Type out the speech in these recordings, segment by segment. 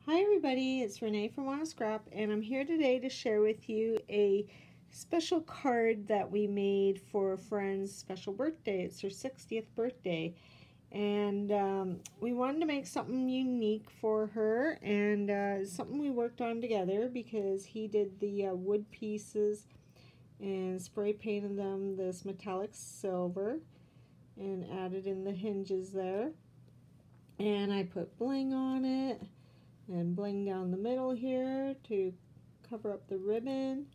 Hi everybody, it's Renee from Wanna Scrap, and I'm here today to share with you a special card that we made for a friend's special birthday. It's her 60th birthday, and we wanted to make something unique for her, and something we worked on together because he did the wood pieces and spray painted them this metallic silver and added in the hinges there, and I put bling on it and bling down the middle here to cover up the ribbon,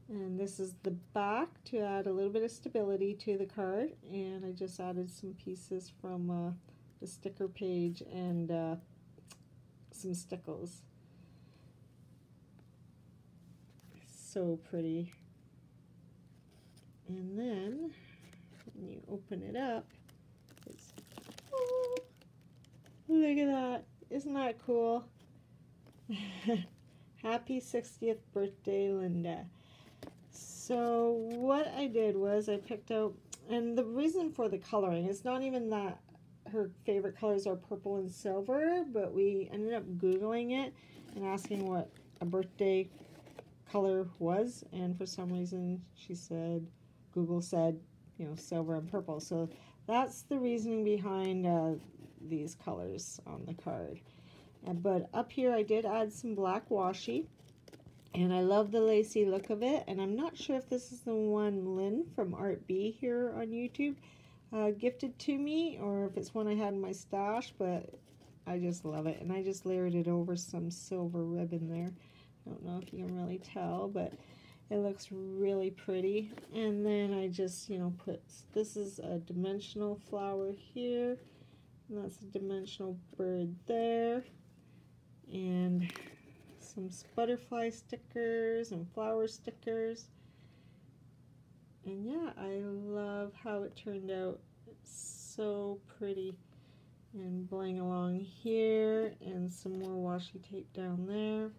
and this is the back to add a little bit of stability to the card. And I just added some pieces from the sticker page and some stickles. So pretty. And then when you open it up, it's, oh, look at that. Isn't that cool? Happy 60th birthday, Linda. So what I did was I picked out, and the reason for the coloring, it's not even that her favorite colors are purple and silver, but we ended up Googling it and asking what a birthday color was, and for some reason she said, Google said, silver and purple. So that's the reasoning behind these colors on the card. But up here I did add some black washi, and I love the lacy look of it. And I'm not sure if this is the one Lynn from Art B here on YouTube gifted to me, or if it's one I had in my stash, but I just love it. And I just layered it over some silver ribbon there. I don't know if you can really tell, but it looks really pretty. And then I just, put, this is a dimensional flower here, and that's a dimensional bird there, and some butterfly stickers and flower stickers. And yeah, I love how it turned out. It's so pretty. And bling along here, and some more washi tape down there.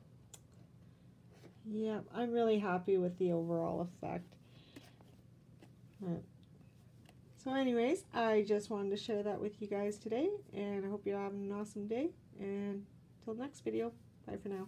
Yep, I'm really happy with the overall effect. So anyways, I just wanted to share that with you guys today, and I hope you're having an awesome day, and till next video, bye for now.